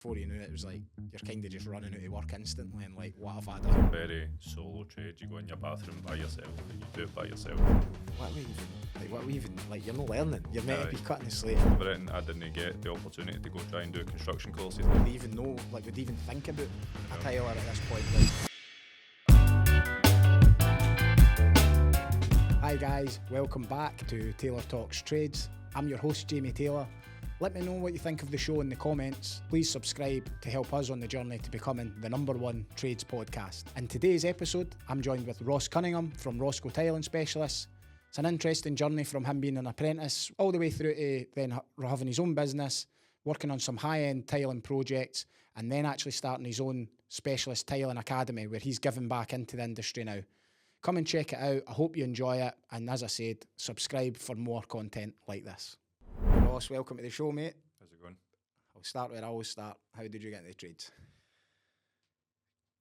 Before you knew it, it was like you're kind of just running out of work instantly and like, what have I done? Very solo trade. You go in your bathroom by yourself and you do it by yourself. What are we even, like, you're not learning. You're meant to be cutting the slate. I didn't get the opportunity to go try and do construction courses. Would they even know, like, would they even think about a tiler at this point? Like, hi guys, welcome back to Taylor Talks Trades. I'm your host, Jamie Taylor. Let me know what you think of the show in the comments. Please subscribe to help us on the journey to becoming the #1 trades podcast. In today's episode, I'm joined with Ross Cunningham from ROSSCO Tiling Specialists. It's an interesting journey from him being an apprentice all the way through to then having his own business, working on some high-end tiling projects, and then actually starting his own specialist tiling academy where he's giving back into the industry now. Come and check it out. I hope you enjoy it. And as I said, subscribe for more content like this. Ross, welcome to the show, mate. How's it going? I'll start where I always start. How did you get into the trades?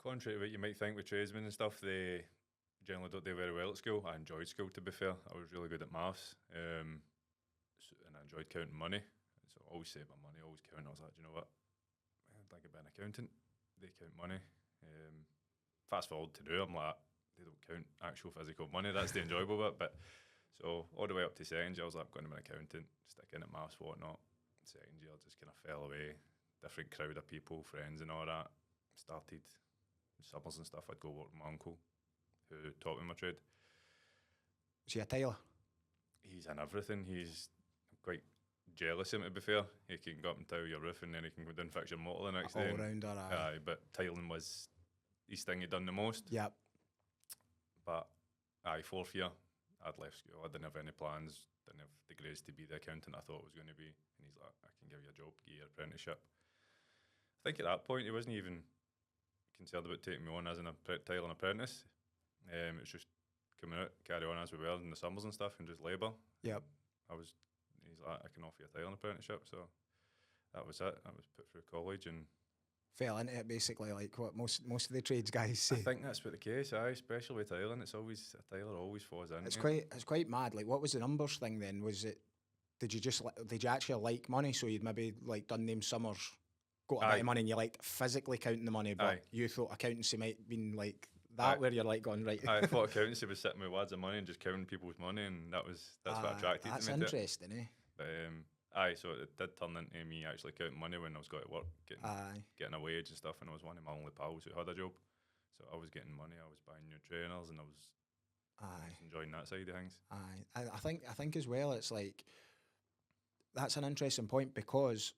Contrary to what you might think with tradesmen and stuff, they generally don't do very well at school. I enjoyed school, to be fair. I was really good at maths, and I enjoyed counting money. So I always saved my money, always count. I was like, do you know what? I'd like to be an accountant. They count money. Fast forward to do, I'm like, they don't count actual physical money. That's the enjoyable bit. But so all the way up to second year, I was like, I'm going to be an accountant, stick in at maths, whatnot. Second year, just kind of fell away. Different crowd of people, friends and all that. Started summers and stuff. I'd go work with my uncle, who taught me my trade. Was he a tiler? He's in everything. I'm quite jealous of him, to be fair. He can go up and tile your roof and then he can go down and fix your motor the next day. All rounder, aye. But tiling was his thing he'd done the most. Yep. But fourth year, I'd left school. I didn't have any plans, didn't have the grades to be the accountant I thought it was going to be. And he's like, I can give you a job, give you an apprenticeship. I think at that point, he wasn't even concerned about taking me on as an tiling apprentice. It was just coming out, carry on as we were in the summers and stuff, and just labour. Yep. He's like, I can offer you a tiling apprenticeship. So that was it. I was put through college and fell into it basically, like what most of the trades guys say. I think that's what the case, especially with tiling. It's always, a tiler always falls in. It's quite mad. Like, what was the numbers thing then? Was it, did you actually like money? So you'd maybe like done them summers, got a bit of money and you liked physically counting the money, but you thought accountancy might have been like that, where you're like going, right. I thought accountancy was sitting with wads of money and just counting people's money, and that's what attracted me to it. That's interesting, eh? But so it did turn into me actually counting money when I was going to work, getting a wage and stuff, and I was one of my only pals who had a job. So I was getting money, I was buying new trainers, and I was enjoying that side of things. I think as well, it's like, that's an interesting point, because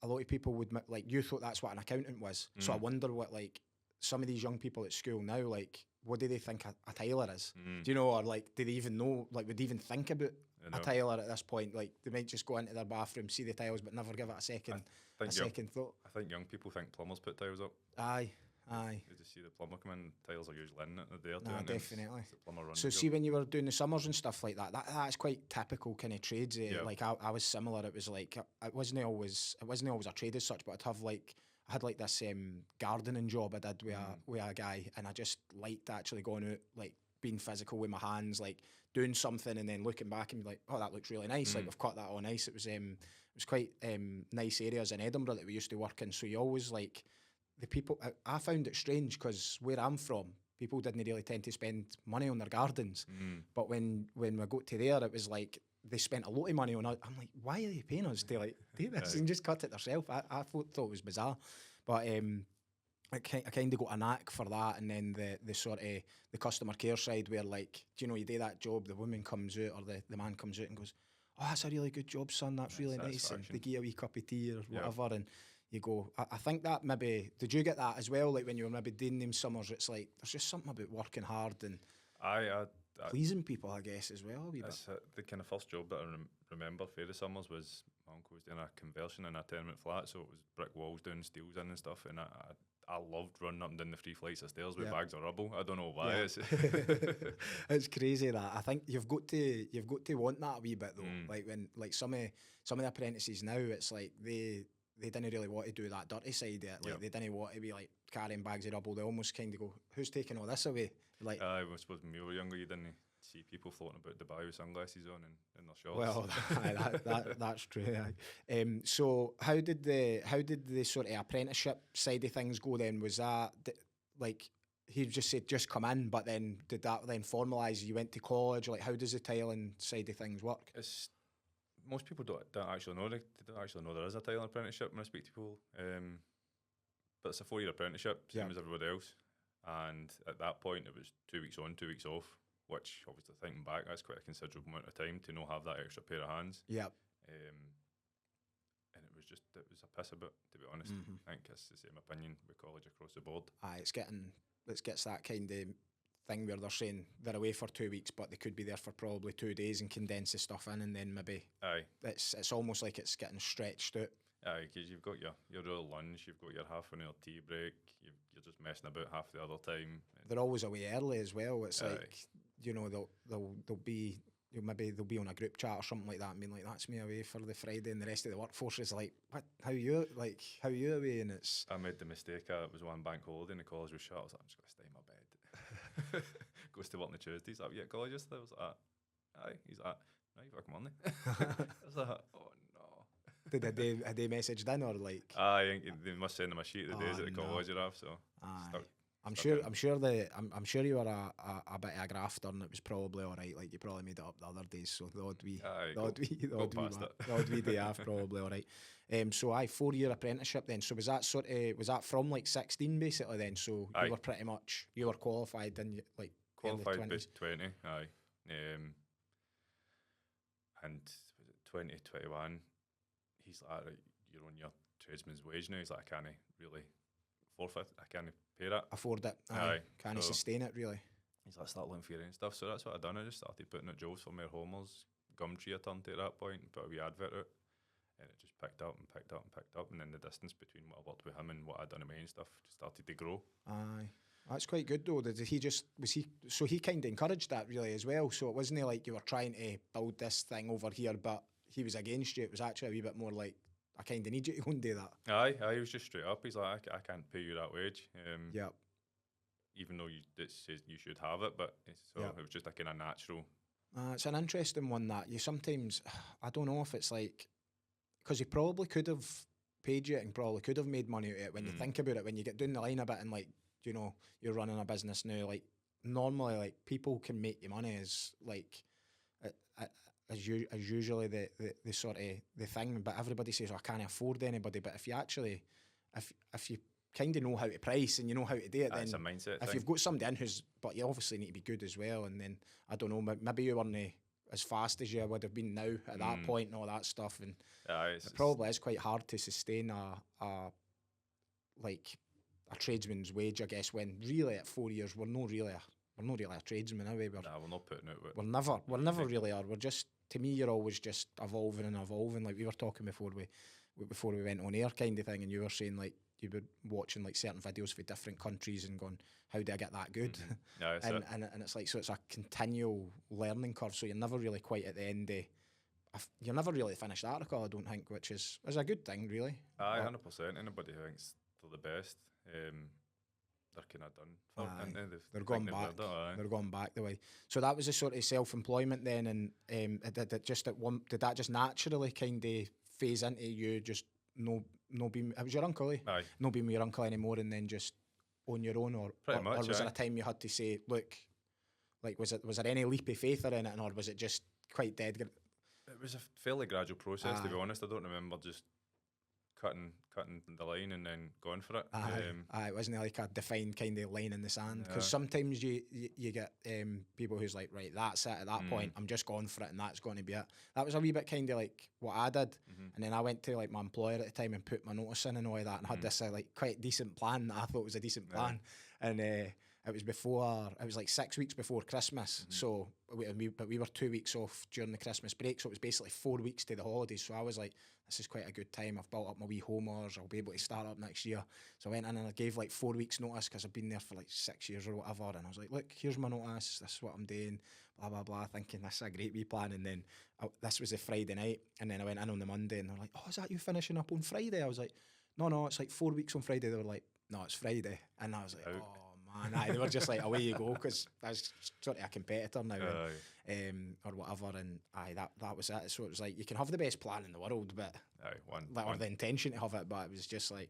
a lot of people would, like, you thought that's what an accountant was. So I wonder what, like, some of these young people at school now, like, what do they think a tiler is? Do you know, or like, do they even know, like, would they even think about a tiler at this point? Like, they might just go into their bathroom, see the tiles, but never give it a second thought. I think young people think plumbers put tiles up. Aye. You just see the plumber come in, tiles are usually in it, they're there. Nah, definitely. It's the plumber running so see, when you were doing the summers and stuff like that's quite typical kind of trades. Like I was similar. It was like, it wasn't always a trade as such, but I had like this gardening job I did with a guy, and I just liked actually going out, like being physical with my hands, like doing something and then looking back and be like, oh, that looks really nice. Like, we've cut that all nice. It was quite nice areas in Edinburgh that we used to work in. So you always, like, the people, I found it strange because where I'm from, people didn't really tend to spend money on their gardens. But when we got to there, it was like they spent a lot of money on it. I'm like, why are they paying us to like do this and just cut it themselves? I thought it was bizarre. But I kind of got a knack for that. And then the sort of the customer care side where, like, do you know, you do that job, the woman comes out or the man comes out and goes, oh, that's a really good job, son, that's really nice. And they give you a wee cup of tea or whatever. And you go, I think that maybe, did you get that as well? Like when you were maybe doing them summers, it's like, there's just something about working hard and pleasing people, I guess, as well. The kind of first job that I remember for the summers was my uncle was doing a conversion in a tenement flat, so it was brick walls down, steels in and stuff, and I loved running up and down the 3 flights of stairs with bags of rubble. I don't know why. It's crazy that. I think you've got to want that a wee bit though. Like when, like some of the apprentices now, it's like they didn't really want to do that dirty side of it. Like they didn't want to be like carrying bags of rubble. They almost kind of go, who's taking all this away? Like, I suppose when we were younger, you didn't see people floating about Dubai with sunglasses on and in their shorts. Well, that's true. Aye. So how did the sort of apprenticeship side of things go then? Was that like he just said just come in, but then did that then formalise? You went to college. Like how does the tiling side of things work? It's most people don't actually know. They don't actually know there is a tiling apprenticeship when I speak to people. But it's a 4-year apprenticeship, same as everybody else. And at that point, it was 2 weeks on, 2 weeks off, which obviously thinking back, that's quite a considerable amount of time to not have that extra pair of hands. Yep. And it was a piss about, to be honest. I think it's the same opinion with college across the board. It gets that kind of thing where they're saying they're away for 2 weeks, but they could be there for probably 2 days and condense the stuff in, and then maybe it's almost like it's getting stretched out. Aye, because you've got your real lunch, you've got your half an hour tea break, you're just messing about half the other time. They're always away early as well. It's like, you know, they'll be, maybe they'll be on a group chat or something like that and being like, that's me away for the Friday, and the rest of the workforce is like, what, how you away? And it's... I made the mistake, it was one bank holiday and the college was shut. I was like, I'm just going to stay in my bed. Goes to work on the Tuesdays. Like, yeah, college yesterday. I was like, aye. He's like, no, you work Monday. I was like, oh no. Did they messaged in or like? Aye, they must send them a sheet of the days at the college you're off. So I'm sure you were a bit of a grafter, and it was probably all right. Like you probably made it up the other days, so the odd wee day off probably all right. So 4-year apprenticeship then. So was that from like 16 basically then? So you were pretty much qualified in like qualified by 20. Aye, and 2021. He's like, right, you're on your tradesman's wage now. He's like, I can't really forfeit. I can't pay that. Afford it. Aye. Can he sustain it really? He's like, start looking for your own stuff. So that's what I done. I just started putting out jobs for more homers. Gumtree I turned to at that point, put a wee advert out, and it just picked up and picked up and picked up. And then the distance between what I worked with him and what I'd done in my own stuff just started to grow. Aye. That's quite good though. So he kind of encouraged that really as well. So it wasn't like you were trying to build this thing over here, but he was against you. It was actually a wee bit more like, I kind of need you to go and do that. Aye, he was just straight up. He's like, I can't pay you that wage. Even though it says you should have it, but it was just a kind of natural. It's an interesting one that you sometimes, I don't know if it's like, because he probably could have paid you and probably could have made money out of it when you think about it, when you get down the line a bit and like, you know, you're running a business now, like normally like people can make you money as like, as usually the sort of the thing, but everybody says, I can't afford anybody. But if you actually, if you kind of know how to price and you know how to do it, that's then a mindset if thing. You've got somebody in but you obviously need to be good as well. And then I don't know, maybe you weren't as fast as you would have been now at that point and all that stuff. And it probably is quite hard to sustain a tradesman's wage, I guess. When really at 4 years we're not really a tradesman, are we? We're not putting out. We're never really are. We're just, to me, you're always just evolving and evolving. Like we were talking before we went on air, kind of thing, and you were saying like you were watching like certain videos for different countries and going, how do I get that good? Yeah, and it's like, so it's a continual learning curve. So you're never really quite at the end. You're never really finished the article, I don't think, which is a good thing, really. Aye, 100%. Anybody who thinks they're the best, they're kind of done. They're going back. They're going back the way. So that was a sort of self-employment then, and did that just naturally kind of phase into you just no being? It was your uncle, eh? Aye. No being with your uncle anymore, and then just on your own, or was there a time you had to say, look, like was there any leap of faith in it, or was it just quite dead? It was a fairly gradual process, to be honest. I don't remember just cutting the line and then going for it. It wasn't like a defined kind of line in the sand, because sometimes you get people who's like, right, that's it at that point, I'm just going for it and that's going to be it. That was a wee bit kind of like what I did, and then I went to like my employer at the time and put my notice in and all of that, and had this like quite decent plan that I thought was a decent plan, and it was like 6 weeks before Christmas, so we were 2 weeks off during the Christmas break, so it was basically 4 weeks to the holidays. So I was like, this is quite a good time. I've built up my wee homers. I'll be able to start up next year. So I went in and I gave like 4 weeks notice, because I've been there for like 6 years or whatever. And I was like, look, here's my notice. This is what I'm doing. Blah, blah, blah. Thinking this is a great wee plan. And then this was a Friday night. And then I went in on the Monday and they're like, oh, is that you finishing up on Friday? I was like, no, it's like 4 weeks on Friday. They were like, no, it's Friday. And I was like, oh, man. Aye, they were just like, away you go, because I was sort of a competitor now, or whatever. And aye, that was it. So it was like, you can have the best plan in the world, but or the intention to have it, but it was just like,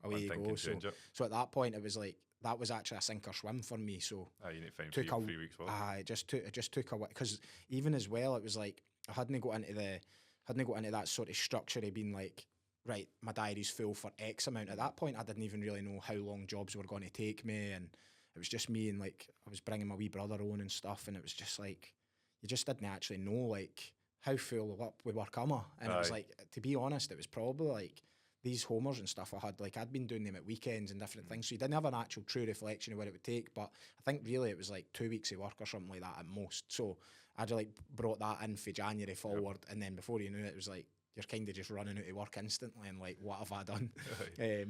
away you go. So at that point, it was like, that was actually a sink or swim for me. So you need to find 3 weeks work. It just took a while, because even as well, it was like, I hadn't got into that sort of structure of being like, right, my diary's full for X amount. At that point, I didn't even really know how long jobs were going to take me, and it was just me, and like, I was bringing my wee brother on and stuff, and it was just like, you just didn't actually know like how full up we were coming. And it was like, to be honest, it was probably like these homers and stuff I had, like, I'd been doing them at weekends and different things, so you didn't have an actual true reflection of what it would take. But I think really it was like 2 weeks of work or something like that at most. So I'd like brought that in for January forward, and then before you knew it, it was like, you're kind of just running out of work instantly, and like, what have I done?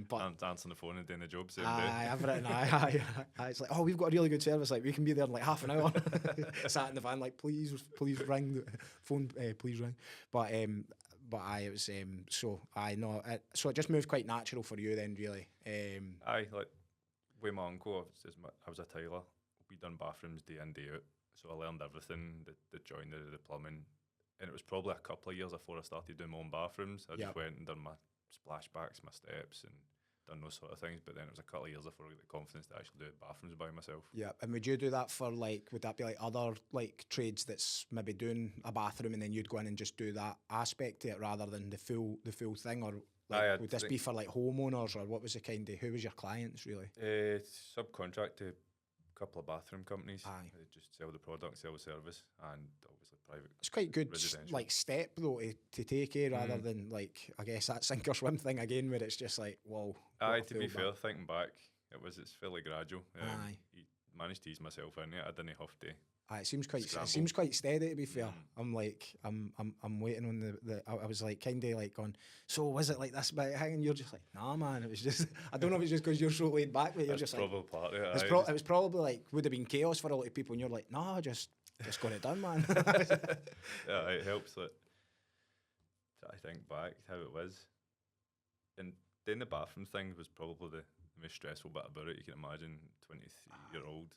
But I'm answering the phone and doing the job same day. Everything. It's like, oh, we've got a really good service. Like, we can be there in like half an hour. Sat in the van, like, please ring the phone. Please ring. But it was so it just moved quite natural for you then, really. Like with my uncle, I was a tiler. We done bathrooms day in, day out, so I learned everything, the joinery, the plumbing. And it was probably a couple of years before I started doing my own bathrooms. I just went and done my splashbacks, my steps, and done those sort of things. But then it was a couple of years before I got the confidence to actually do bathrooms by myself. Yeah, and would you do that for like, would that be like other like trades that's maybe doing a bathroom, and then you'd go in and just do that aspect to it rather than the full thing? Or like, would this be for like homeowners, or what was the kind of, who was your clients really? Subcontract to a couple of bathroom companies. They just sell the product, sell the service, and obviously private. It's quite good like step though to take, rather than like, I guess that sink or swim thing again, where it's just like, whoa. To be fair, thinking back, it's fairly gradual. Managed to ease myself in it. I didn't have to. It seems quite steady, to be fair. I'm like, I'm waiting on I was like, kind of like going, so was it like this bit hanging? You're just like, nah, man. It was just, I don't know if it's just because you're so laid back, but you're just like, part of it. It was probably like, would have been chaos for a lot of people, and you're like, nah, just got it done, man. It helps that I think back how it was. And then the bathroom thing was probably the most stressful bit about it. You can imagine 23-year-old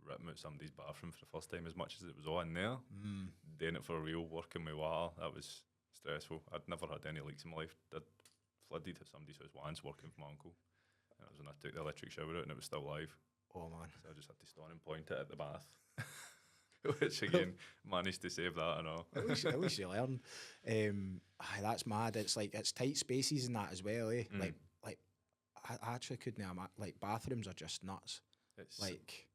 ripping out somebody's bathroom for the first time, as much as it was all in there. Doing it for real, working with water, that was stressful. I'd never had any leaks in my life. I'd flooded somebody's house once working for my uncle. And that was when I took the electric shower out and it was still live. Oh man. So I just had to stand and point it at the bath. Which again, managed to save that and all. At least you learn. That's mad. It's like, it's tight spaces and that as well, eh? Like I actually couldn't imagine, like, bathrooms are just nuts. It's like,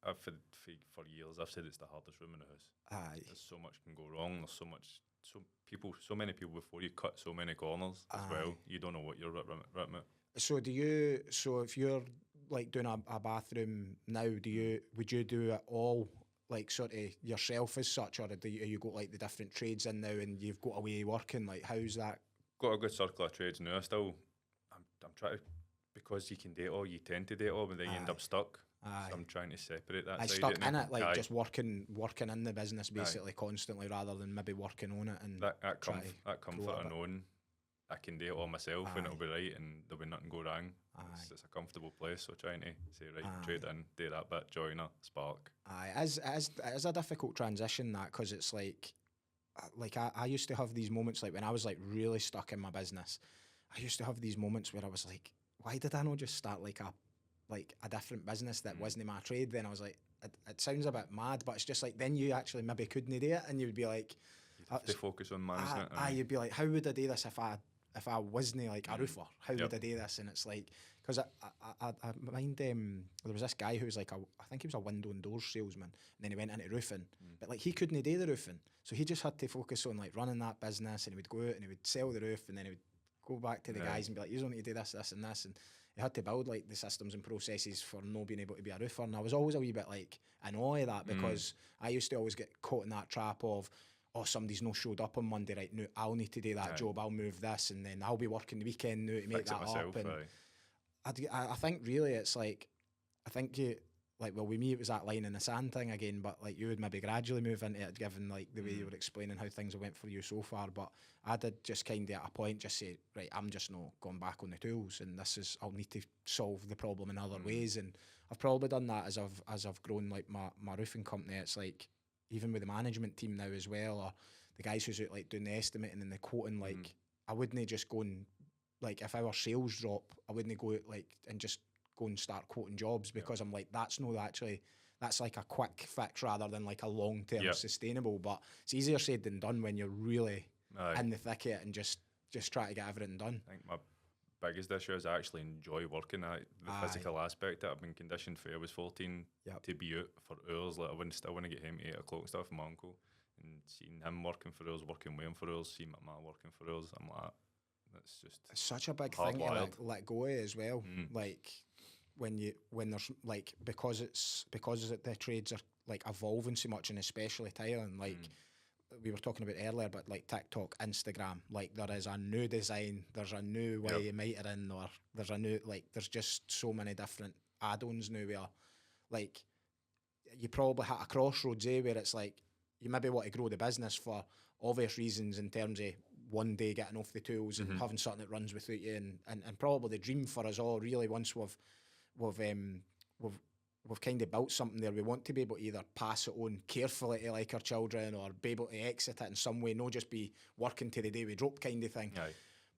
for years I've said it's the hardest room in the house. There's so much can go wrong. There's so many people before you cut so many corners as well. You don't know what you're ripping out. So if you're like doing a bathroom now, would you do it all like sort of yourself as such, or do you got like the different trades in now and you've got a way of working? Like, how's that? Got a good circle of trades now. I'm trying to, because you can do it all, you tend to do it all, but then you end up stuck. So I'm trying to separate that. Stuck in it, like just working in the business basically constantly, rather than maybe working on it. And that comfort of knowing I can do it all myself and it'll be right and there'll be nothing go wrong. It's a comfortable place. So trying to say, right, trade in, do that bit, joiner, spark. It is a difficult transition, that, because it's like I used to have these moments, like when I was like really stuck in my business, I used to have these moments where I was like, why did I not just start like a different business that wasn't my trade? Then I was like, it sounds a bit mad, but it's just like, then you actually maybe couldn't do it, and you would be like, you'd have to focus on management. You'd be like, how would I do this if I wasn't like a roofer? How would I do this? And it's like, because I mind there was this guy who was like I think he was a window and doors salesman, and then he went into roofing, but like he couldn't do the roofing, so he just had to focus on like running that business, and he would go out and he would sell the roof, and then he would go back to the guys and be like, you don't need to do this and this, and he had to build like the systems and processes for not being able to be a roofer. And I was always a wee bit like annoyed at that, because I used to always get caught in that trap of, oh, somebody's not showed up on Monday, right, no, I'll need to do that job, I'll move this, and then I'll be working the weekend now to make that up. And I think really it's like, I think you, like, well, with me, it was that line in the sand thing again, but like you would maybe gradually move into it, given like the way you were explaining how things have went for you so far. But I did just kind of at a point just say, right, I'm just not going back on the tools, and I'll need to solve the problem in other ways. And I've probably done that as I've grown like my roofing company. It's like, even with the management team now as well, or the guys who's out like doing the estimating and the quoting, like I wouldn't just go and, like, if our sales drop, I wouldn't go out like and just go and start quoting jobs, because I'm like, that's like a quick fix rather than like a long-term sustainable. But it's easier said than done when you're really in the thick of it and just try to get everything done. I think my biggest issue is I actually enjoy working at the physical aspect. I've been conditioned for I was 14 to be out for hours. Like, I still want to get home at 8 o'clock and stuff from my uncle, and seeing him working for hours, working with him for hours, seeing my ma working for hours, I'm like, that's just, it's such a big thing to let go of as well. Like, when there's like, because the trades are like evolving so much, and especially tiling, like we were talking about earlier, but like TikTok, Instagram, like there is a new design, there's a new way you mite it in, or there's a new, like, there's just so many different add-ons now where, like, you probably hit a crossroads, where it's like you maybe want to grow the business for obvious reasons in terms of one day getting off the tools and having something that runs without you, and probably the dream for us all really, once we've kind of built something there, we want to be able to either pass it on carefully to like our children, or be able to exit it in some way, not just be working to the day we drop kind of thing.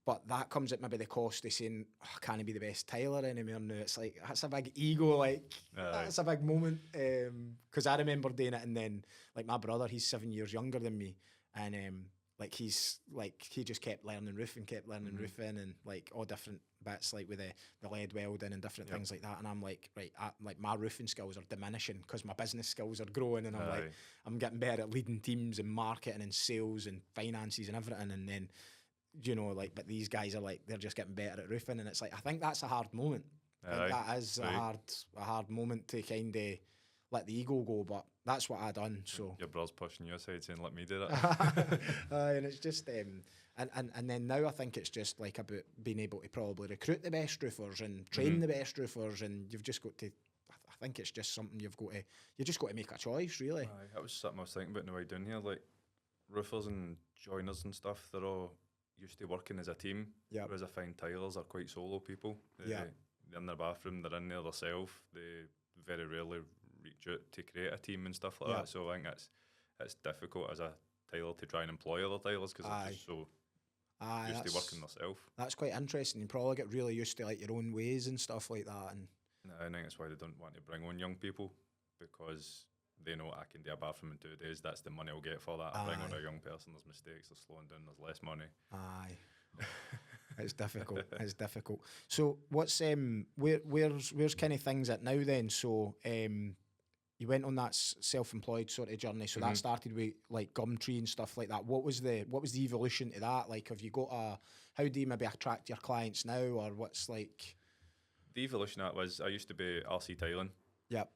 But that comes at maybe the cost of saying, oh, I can't be the best tiler anymore now. It's like, that's a big ego, like, that's a big moment. Because I remember doing it, and then, like, my brother, he's 7 years younger than me, and like, he just kept learning roofing, and like all different bits, like with the lead welding and different things like that. And I'm like, right, like my roofing skills are diminishing because my business skills are growing, and I'm like, I'm getting better at leading teams and marketing and sales and finances and everything. And then, you know, like, but these guys are like, they're just getting better at roofing, and it's like, I think that's a hard moment. I think that is a hard moment to kind of let the ego go, but that's what I done. So your brother's pushing your side saying, let me do that. And it's just and then now I think it's just like about being able to probably recruit the best roofers and train the best roofers, and you've just got to, I think it's just something you just got to make a choice, really. That was something I was thinking about on the way down here. Like, roofers and joiners and stuff, they're all used to working as a team, whereas I find tilers are quite solo people. They're in their bathroom, they're in there themselves, they very rarely reach out to create a team and stuff like that. So I think it's difficult as a tiler to try and employ other tilers, because they're just so used to working themselves. That's quite interesting. You probably get really used to like your own ways and stuff like that. And I think that's why they don't want to bring on young people, because they know, I can do a bathroom in 2 days, that's the money I'll get for that. I bring on a young person, there's mistakes, they're slowing down, there's less money. It's difficult. It's difficult. So what's where's kind of things at now then? So you went on that self-employed sort of journey. So that started with like Gumtree and stuff like that. What was the evolution to that? Like, have you got how do you maybe attract your clients now, or what's like? The evolution of that was, I used to be RC Tiling. Yep.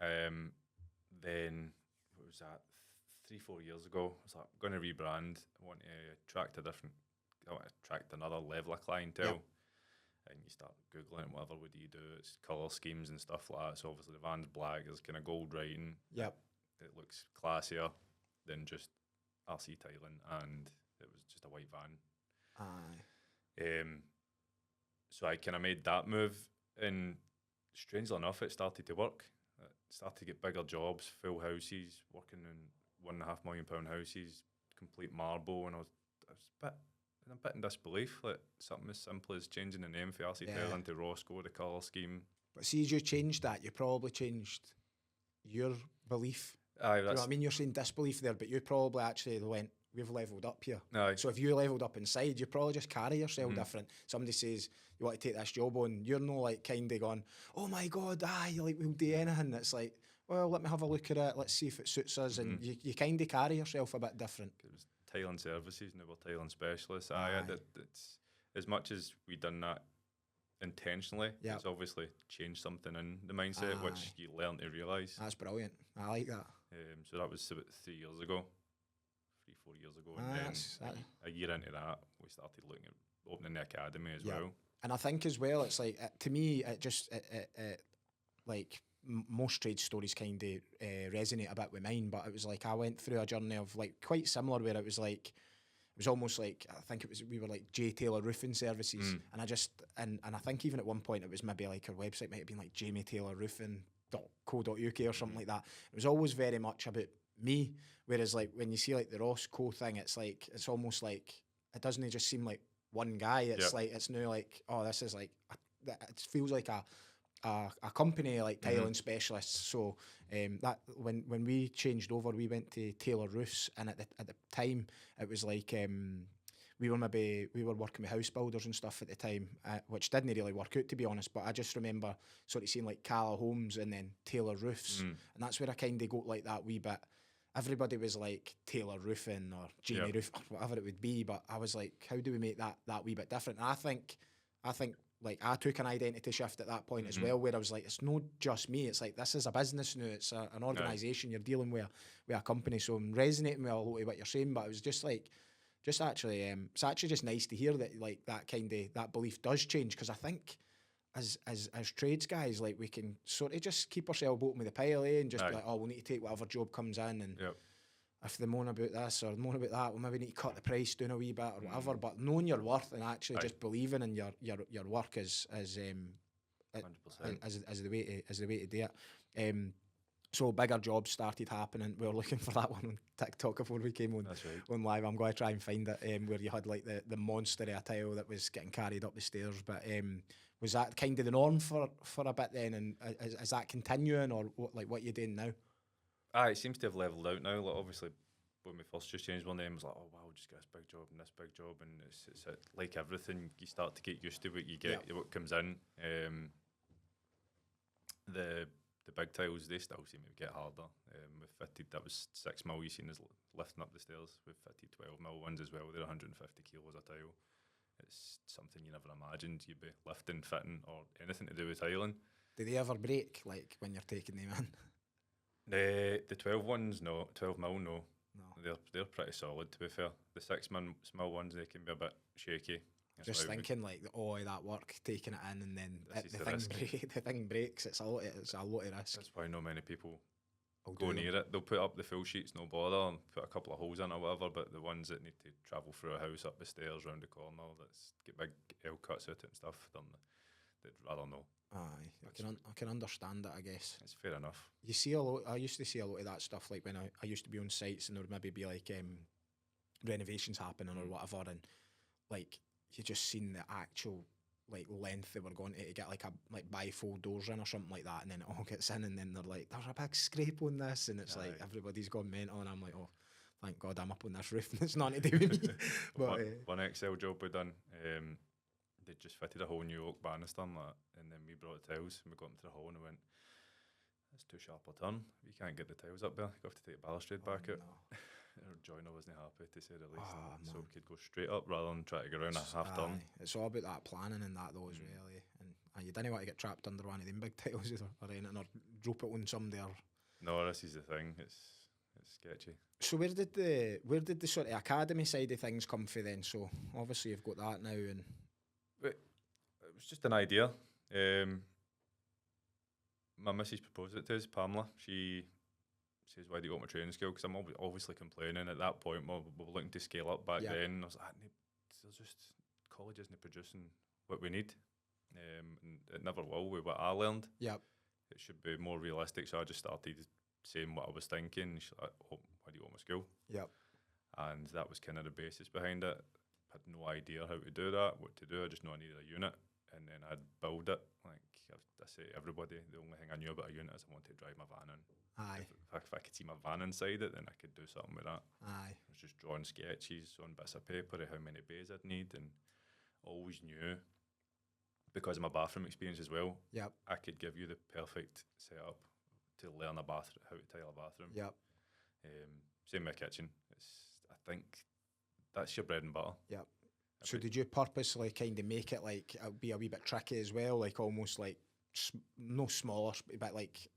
Then what was that? 3-4 years ago, I was like, I'm going to rebrand. I want to attract another level of clientele. Yep. And you start Googling whatever would you do, it's colour schemes and stuff like that. So obviously the van's black, there's kind of gold writing. Yep. It looks classier than just RC tiling, and it was just a white van. So I kind of made that move, and strangely enough, it started to work. It started to get bigger jobs, full houses, working in £1.5 million houses, complete marble, and I was a bit in disbelief. Like, something as simple as changing the name for RC Tiling to ROSSCO, the colour scheme. But see, as you changed that, you probably changed your belief. Aye, you know what I mean? You're saying disbelief there, but you probably actually went, we've levelled up here. Aye. So if you levelled up inside, you probably just carry yourself different. Somebody says, you want to take this job on, you're no like kind of going, oh my God, like we'll do anything. It's like, well, let me have a look at it, let's see if it suits us. And you kind of carry yourself a bit different. It was tiling services, now we're tiling specialists. It's as much as we done that intentionally, it's obviously changed something in the mindset, which you learn to realise. That's brilliant. I like that. So that was about 3 years ago, 3-4 years ago. And then a year into that, we started looking at opening the academy as well. And I think as well, it's like, to me, it just, like, most trade stories kind of resonate a bit with mine, but it was like I went through a journey of like quite similar, where it was like, it was almost like, I think it was, we were like J Taylor Roofing Services, and I just, and I think even at one point it was maybe like our website might have been like jamietaylorroofing.co.uk or something like that. It was always very much about me, whereas like when you see like the ROSSCO thing, it's like, it's almost like, it doesn't just seem like one guy, it's like, it's now like, oh, this is like, it feels like a company like tiling specialists. So that when we changed over, we went to Taylor Roofs, and at the time it was like we were working with house builders and stuff at the time, which didn't really work out, to be honest. But I just remember sort of seeing like Calla Homes and then Taylor Roofs, and that's where I kind of got like that wee bit. Everybody was like Taylor Roofing or Jamie Roof or whatever it would be, but I was like, how do we make that wee bit different? And I think like I took an identity shift at that point as well, where I was like, it's not just me, it's like, this is a business now, it's an organisation, you're dealing with a company. So I'm resonating with a lot of what you're saying, but it was just like, it's actually just nice to hear that like that kind of, that belief does change, because I think as trades guys, like we can sort of just keep ourselves open with the pile, and just be like, oh, we'll need to take whatever job comes in, and if they moan about this or moan about that, we'll maybe need to cut the price down a wee bit or whatever. But knowing your worth and actually just believing in your work is the way to do it. So bigger jobs started happening. We were looking for that one on TikTok before we came on, on live. I'm going to try and find it, where you had like the monster of a tile that was getting carried up the stairs. But was that kind of the norm for a bit then? And is that continuing, or what you're doing now? It seems to have levelled out now. Like obviously, when we first just changed our name, it was like, oh wow, just get this big job and this big job, and it's like everything. You start to get used to what you get, what comes in. The big tiles, they still seem to get harder. We've fitted, that was 6 mil you seen us lifting up the stairs. We've fitted 12 mil ones as well. They're 150 kilos a tile. It's something you never imagined you'd be lifting, fitting, or anything to do with tiling. Do they ever break, like when you're taking them in? The 12 ones, no. 12 mil, no. They're pretty solid, to be fair. The 6 mil ones, they can be a bit shaky. That's just thinking like that work, taking it in, and then the thing breaks. It's a lot of risk. That's why not many people go near it. They'll put up the full sheets, no bother, and put a couple of holes in or whatever. But the ones that need to travel through a house, up the stairs, round the corner, that's get big L cuts out it and stuff, they'd rather know. Aye, I can understand it, I guess. It's fair enough. You see a lot. I used to see a lot of that stuff, like when I used to be on sites, and there would maybe be like renovations happening or whatever, and like you just seen the actual like length they were going to get like bifold doors in or something like that, and then it all gets in, and then they're like, there's a big scrape on this, and it's like everybody's gone mental, and I'm like, oh, thank God I'm up on this roof and it's nothing to do with me. But one Excel job we done, they just fitted a whole new oak banister and that, and then we brought the tiles and we got into the hall and we went, that's too sharp a turn, you can't get the tiles up there, you have to take the balustrade back out. Our joiner wasn't happy, to say the least. So we could go straight up rather than try to go around a half turn. It's all about that planning and that though, as really. And you didn't want to get trapped under one of them big tiles or anything, or drop it on somebody. No, this is the thing. It's sketchy. So where did the sort of academy side of things come from then? So obviously you've got that now, and it was just an idea. My missus proposed it to us, Pamela. She says, why do you want my training school? Because I'm obviously complaining at that point. We were looking to scale up back then. I was like, college isn't producing what we need. And it never will with what I learned. Yep. It should be more realistic. So I just started saying what I was thinking. She's like, oh, why do you want my school? Yep. And that was kind of the basis behind it. I had no idea how to do that, what to do. I just knew I needed a unit. And then I'd build it. Like I say to everybody, the only thing I knew about a unit is I wanted to drive my van in. Aye. If I could see my van inside it, then I could do something with that. Aye. I was just drawing sketches on bits of paper of how many bays I'd need, and always knew, because of my bathroom experience as well, yep, I could give you the perfect setup to learn how to tile a bathroom. Yep. Same with my kitchen. I think that's your bread and butter. Yep. So did you purposely kind of make it like be a wee bit tricky as well, like almost like no smaller, but like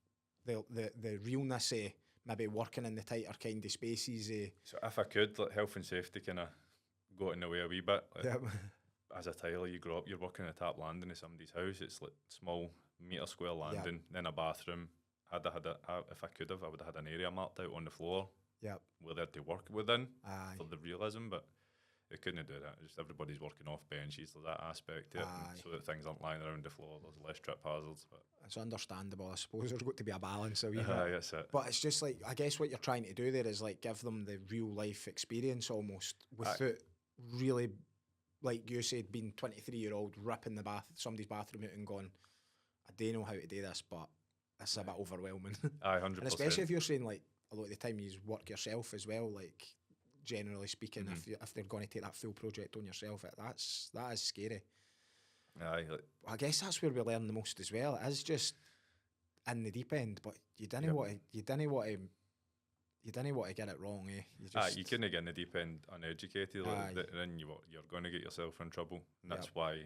the realness of maybe working in the tighter kind of spaces? So if I could, like health and safety kind of got in the way a wee bit. Like, yep. As a tiler, you grow up, you're working in a tap landing in somebody's house. It's like small metre square landing, then a bathroom, if I could have, I would have had an area marked out on the floor Yep. where they had to work within Aye. for the realism, but they couldn't do that. Just everybody's working off benches. There's that aspect to it, and so that things aren't lying around the floor. There's less trip hazards. But it's understandable. I suppose there's got to be a balance a wee bit. that's it. But it's just like, I guess what you're trying to do there is like give them the real life experience almost without really, like you said, being 23-year-old ripping somebody's bathroom out and going, I do know how to do this, but this is a bit overwhelming. 100%. And especially if you're saying like a lot of the time you work yourself as well, like generally speaking, if they're going to take that full project on yourself, that is scary. I guess that's where we learn the most as well. It is just in the deep end, but you didn't want to get it wrong, eh? You couldn't get in the deep end uneducated, then you're going to get yourself in trouble. And that's why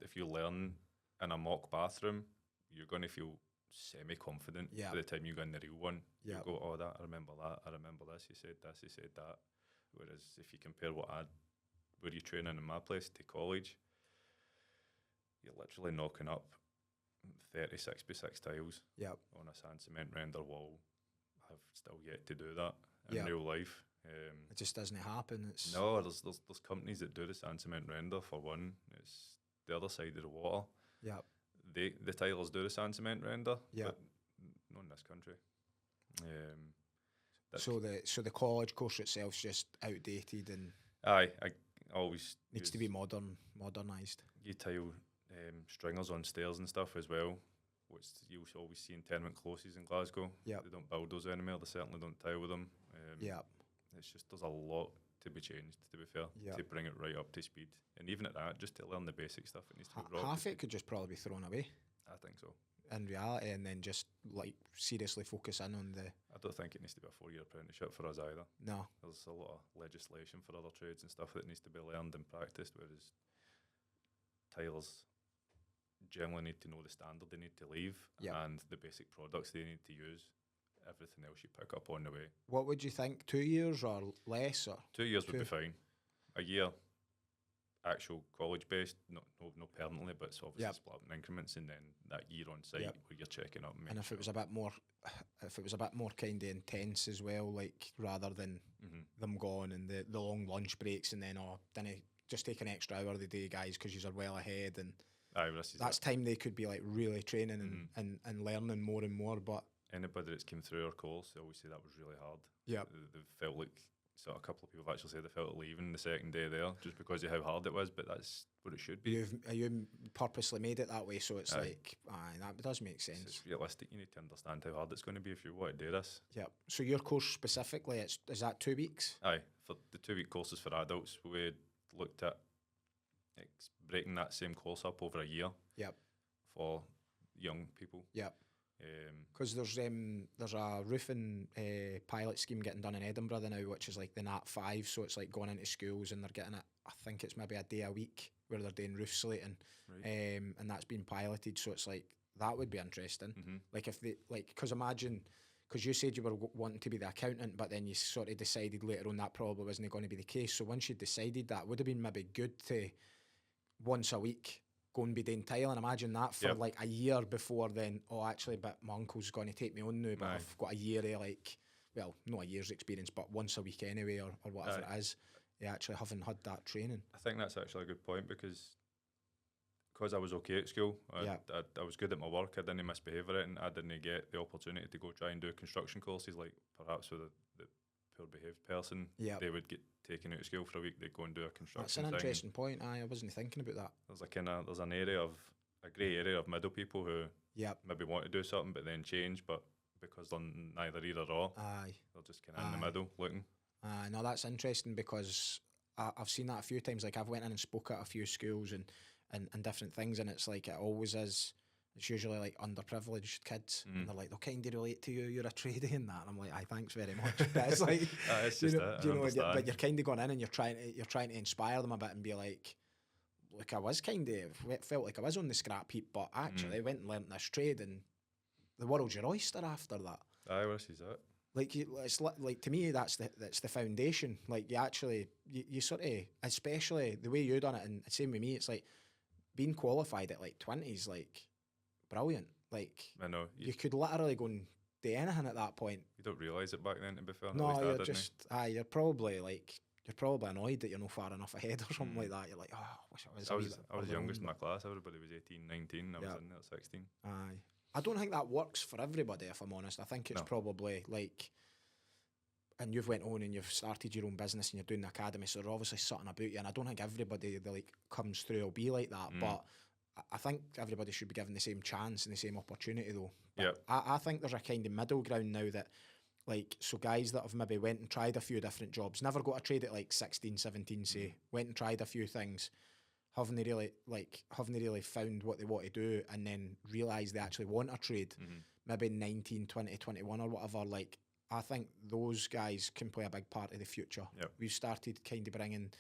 if you learn in a mock bathroom, you're going to feel semi-confident by the time you go in the real one. You go, oh, I remember this, he said that. Whereas if you compare where you training in my place to college, you're literally knocking up 36 by 6 tiles on a sand cement render wall. I've still yet to do that in real life. It just doesn't happen. No, there's companies that do the sand cement render for one. It's the other side of the water. Yeah. The tilers do the sand cement render, but not in this country. So the college course itself's just outdated and I always needs to be modernised. You tile stringers on stairs and stuff as well, which you always see in tenement closes in Glasgow. Yeah, they don't build those anymore. They certainly don't tile with them. It's just there's a lot to be changed, to be fair, to bring it right up to speed. And even at that, just to learn the basic stuff, it needs to be half it could just probably be thrown away. I think so. In reality, and then just like seriously focus in on the. I don't think it needs to be a 4-year apprenticeship for us either. No, there's a lot of legislation for other trades and stuff that needs to be learned and practiced, whereas tilers generally need to know the standard they need to leave and the basic products they need to use. Everything else you pick up on the way. What would you think? 2 years or less? Or 2 years would be fine. A year, actual college based, no permanently, but it's obviously split up in increments, and then that year on site where you're checking up. And if it was a bit more, kind of intense as well, like rather than them going and the long lunch breaks, and then then just take an extra hour of the day, guys, because you're well ahead, and that's time they could be like really training and learning more and more, but. Anybody that's came through our course, they always say that was really hard. Yeah, they felt like, so a couple of people have actually said they felt like leaving the second day there just because of how hard it was, but that's what it should be. You purposely made it that way, so it's like, that does make sense. It's realistic. You need to understand how hard it's going to be if you want to do this. Yeah. So your course specifically, is that 2 weeks? Aye, for the 2-week courses for adults, we looked at breaking that same course up over a year. Yep. For young people. Yep. Because there's a roofing pilot scheme getting done in Edinburgh now, which is like the Nat 5, so it's like going into schools and they're getting it, I think it's maybe a day a week where they're doing roof slating, and that's been piloted, so it's like that would be interesting. Like if they, like, because imagine, because you said you were wanting to be the accountant, but then you sort of decided later on that probably wasn't going to be the case, so once you decided that, would have been maybe good to once a week go and be doing tiling. Imagine that for like a year before then, actually, but my uncle's going to take me on now, but I've got a year of like, well, not a year's experience, but once a week anyway, or whatever it is. You actually haven't had that training. I think that's actually a good point, because I was okay at school, I was good at my work, I didn't misbehave at it, and I didn't get the opportunity to go try and do construction courses, like perhaps with the poor behaved person. They would get taken out of school for a week, they'd go and do a construction thing. That's an interesting point. I wasn't thinking about that. There's a grey area of middle people who maybe want to do something but then change, but because they're neither either or, they're just kind of in the middle looking. No, that's interesting, because I've seen that a few times. Like I've went in and spoke at a few schools and different things, and it's like it always is. It's usually like underprivileged kids, and they're like, they'll kind of relate to you. You're a tradie and that. And I'm like, thanks very much. But it's like, it's just but you're kind of going in and you're trying to inspire them a bit and be like, look, I was kind of felt like I was on the scrap heap, but actually I went and learnt this trade, and the world's your oyster after that. Where is that? Like it's like, to me, that's the foundation. Like you sort of, especially the way you done it, and same with me, it's like being qualified at like 20s, like brilliant. Like, I know. you could literally go and do anything at that point. You don't realise it back then, to be fair. At No, least I you're didn't. just, you're probably annoyed that you're not far enough ahead or something like that. You're like, oh, I wish I was. I was youngest in my class. Everybody was 18, 19. I was in there at 16. Aye. I don't think that works for everybody, if I'm honest. I think it's probably like, and you've went on and you've started your own business and you're doing the academy, so there's obviously something about you. And I don't think everybody that like comes through will be like that, but I think everybody should be given the same chance and the same opportunity, though. But I think there's a kind of middle ground now that, like, so guys that have maybe went and tried a few different jobs, never got a trade at like 16, 17, say, went and tried a few things, haven't they really found what they want to do, and then realise they actually want a trade, maybe 19, 20, 21 or whatever. Like, I think those guys can play a big part of the future. We've started kind of bringing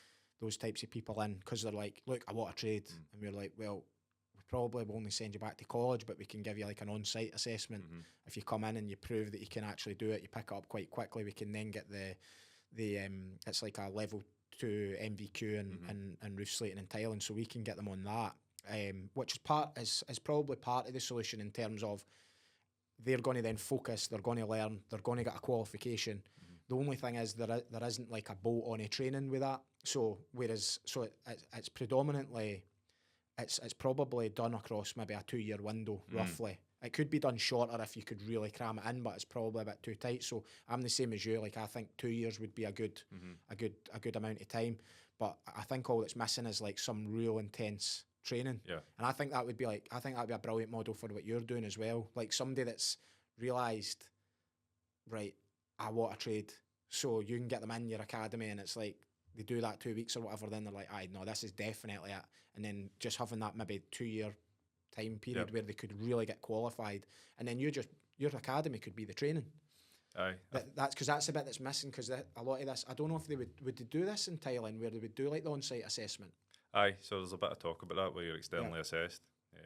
those types of people in because they're like, look, I want a trade. And we're like, well, we probably will only send you back to college, but we can give you like an on-site assessment. If you come in and you prove that you can actually do it, you pick it up quite quickly, we can then get the it's like a level 2 MVQ and roof slating and tiling, so we can get them on that, which is probably part of the solution in terms of they're going to then focus, they're going to learn, they're going to get a qualification. The only thing is there isn't like a bolt on a training with that. So it's predominantly, it's probably done across maybe a 2-year window, roughly. It could be done shorter if you could really cram it in, but it's probably a bit too tight. So I'm the same as you. Like, I think 2 years would be a good amount of time. But I think all that's missing is like some real intense training. And I think that would be a brilliant model for what you're doing as well. Like, somebody that's realised, right, I want a trade, so you can get them in your academy, and it's like they do that 2 weeks or whatever, then they're like, aye, no, this is definitely it. And then just having that maybe 2-year time period where they could really get qualified, and then your academy could be the training. That's because that's the bit that's missing, because a lot of this, I don't know if they would do this in Thailand, where they would do like the on-site assessment. So there's a bit of talk about that, where you're externally assessed.